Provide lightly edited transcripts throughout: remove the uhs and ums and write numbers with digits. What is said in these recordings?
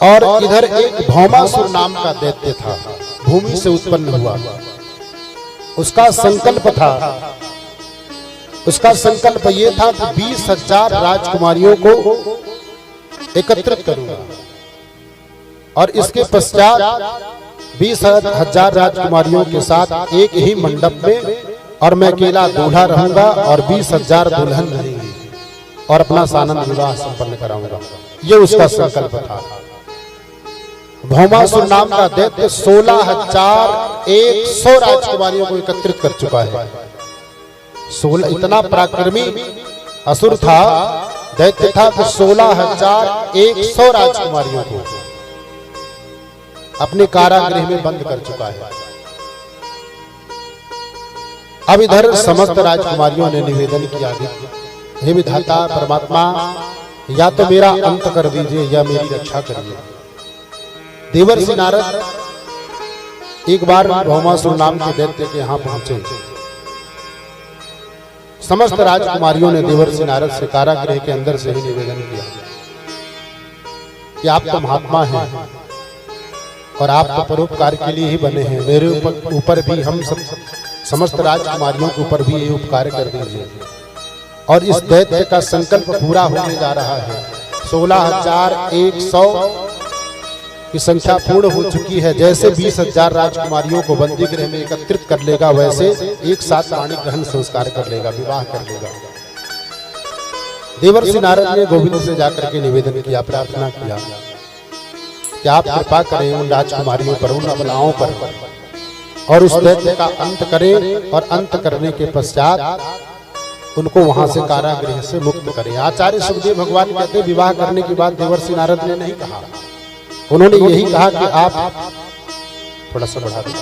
और इधर एक भौमासुर नाम का दैत्य था, भूमि से उत्पन्न हुआ। उसका संकल्प था, उसका संकल्प ये था कि 20,000 राजकुमारियों को एकत्रित करूंगा और इसके पश्चात 20,000 राजकुमारियों के साथ एक ही मंडप में और मैं अकेला दूल्हा रहूंगा और 20,000 दुल्हन रहेंगी और अपना सानंद विवाह संपन्न कराऊंगा। ये उसका संकल्प था। भौमासुर नाम का दैत्य 16,100 राजकुमारियों को एकत्रित कर चुका है। 16 इतना पराक्रमी असुर था, दैत्य था कि 16,100 राजकुमारियों को अपने कारागृह में बंद कर चुका है। अब इधर समस्त राजकुमारियों ने निवेदन किया, हे विधाता परमात्मा, या तो मेरा अंत कर दीजिए या मेरी रक्षा करिए। देवर्षि नारद एक बार भौमासुर नाम के दैत्य के यहां पहुंचे। समस्त राजकुमारियों ने देवर्षि नारद से कारागृह के अंदर से ही निवेदन किया कि आप तो महात्मा हैं और आप तो परोपकार के लिए ही बने हैं, मेरे ऊपर भी, हम समस्त राजकुमारियों के ऊपर भी ये उपकार कर दीजिए। और इस दैत्य का संकल्प पूरा होने जा रहा है। 16,100 की संख्या पूर्ण हो चुकी है। जैसे 20,000 राजकुमारियों को बंदी गृह में एकत्रित कर लेगा, वैसे एक साथ वाणी ग्रहण संस्कार कर लेगा, विवाह कर लेगा। देवर्षि नारद ने गोविंद से जाकर के निवेदन किया, प्रार्थना किया कि आप कृपा करें उन राजकुमारियों पर, उन अबलाओं पर, और उस दैत्य का अंत करें और अंत करने के पश्चात उनको वहां से कारागृह से मुक्त करें। आचार्य सुखदेव भगवान कहते विवाह करने के बाद देवर्षि नारद ने नहीं कहा, उन्होंने यही कहा कि आप थोड़ा सा बढ़ा दें।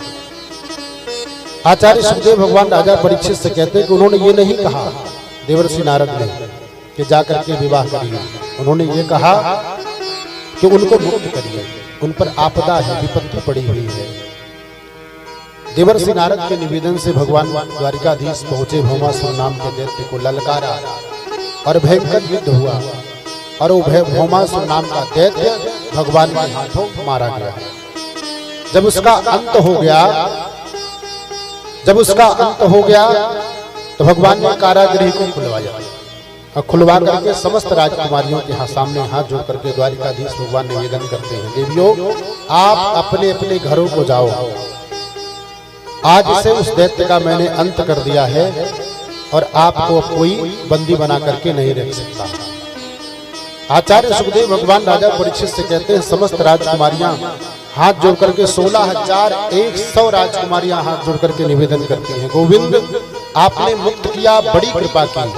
आचार्य सुखदेव भगवान राजा परीक्षित से कहते हैं कि उन्होंने ये नहीं कहा देवर्षि नारद ने कि जाकर के विवाह करिए, उन्होंने ये कहा कि उनको मुक्त करिए, उन पर आपदा है, विपत्ति पड़ी हुई है। देवर्षि नारद के निवेदन से भगवान द्वारिकाधीश पहुंचे, भौमासुर नाम के दैत्य को ललकारा और भयंकर युद्ध हुआ और वो भौमासुर नाम का दैत्य भगवान के हाथों मारा गया। जब उसका अंत हो गया, तो भगवान ने कारागृह को खुलवाया और खुलवा करके समस्त राजकुमारियों के सामने हाथ जोड़ करके द्वारिकाधीश भगवान निवेदन करते हैं, देवियों आप अपने अपने घरों को जाओ, आज से उस दैत्य का मैंने अंत कर दिया है और आपको कोई बंदी बना करके नहीं रख सकता। आचार्य सुखदेव भगवान राजा परीक्षित से कहते हैं समस्त राजकुमारियां हाथ जोड़ करके 16,100 राजकुमारियां हाथ जोड़ करके निवेदन करती हैं, गोविंद आपने मुक्त किया, बड़ी कृपा की,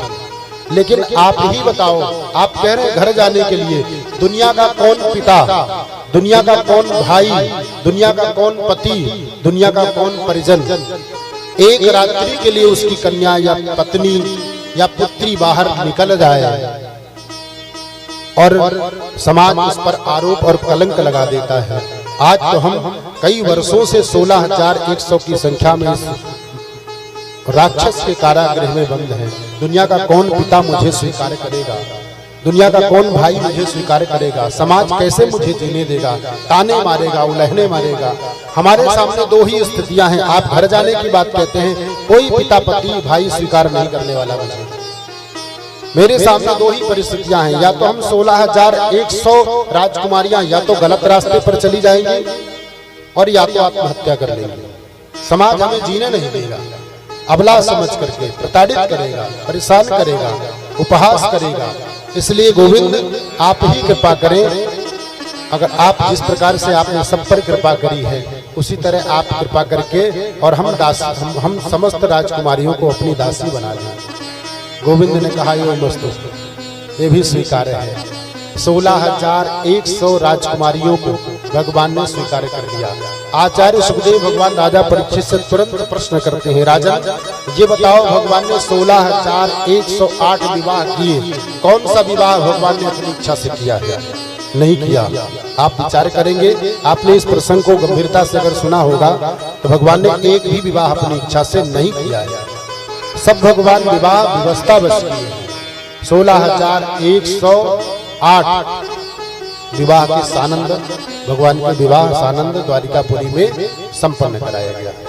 लेकिन आप ही बताओ, आप कह रहे हैं घर जाने के लिए, दुनिया का कौन पिता, दुनिया का कौन भाई, दुनिया का कौन पति, दुनिया का कौन परिजन एक रात्रि के लिए उसकी कन्या या पत्नी या पुत्री बाहर निकल जाए और समाज उस पर आरोप और कलंक लगा देता है। आज तो हम कई वर्षों से 16,100 की संख्या में राक्षस के कारागृह में बंद हैं। दुनिया का कौन पिता मुझे स्वीकार करेगा, दुनिया का कौन भाई मुझे स्वीकार करेगा, समाज कैसे मुझे जीने देगा, ताने मारेगा, उलहने मारेगा। हमारे सामने दो ही स्थितियां हैं, आप घर जाने की बात कहते हैं, कोई पिता पति भाई स्वीकार नहीं करने वाला मुझे। मेरे सामने दो ही परिस्थितियां हैं, या तो हम 16,100 राजकुमारियां या तो गलत रास्ते पर चली जाएंगी और या तो आत्महत्या कर लेंगे। समाज हमें जीने नहीं देगा, अबला समझ करके प्रताड़ित करेगा, परेशान करेगा, उपहास करेगा। इसलिए गोविंद आप ही कृपा करें, अगर आप जिस प्रकार से आपने सब पर कृपा करी है उसी तरह आप कृपा करके और हम समस्त राजकुमारियों को अपनी दासी बना लें। गोविंद ने कहा ये मस्तु, ये भी स्वीकार है। 16,100 राजकुमारियों को भगवान ने स्वीकार कर लिया। आचार्य सुखदेव भगवान राजा परीक्षित से तुरंत प्रश्न करते हैं, राजन ये बताओ भगवान ने 16,108 विवाह किए, कौन सा विवाह भगवान ने अपनी इच्छा से किया है? नहीं किया। आप विचार करेंगे, आपने इस प्रसंग को गंभीरता से अगर सुना होगा तो भगवान ने एक भी विवाह अपनी इच्छा से नहीं किया है। सब भगवान विवाह व्यवस्था बस किए। 16,108 विवाह के सानंद, भगवान के विवाह सानंद द्वारिकापुरी में संपन्न कराया गया।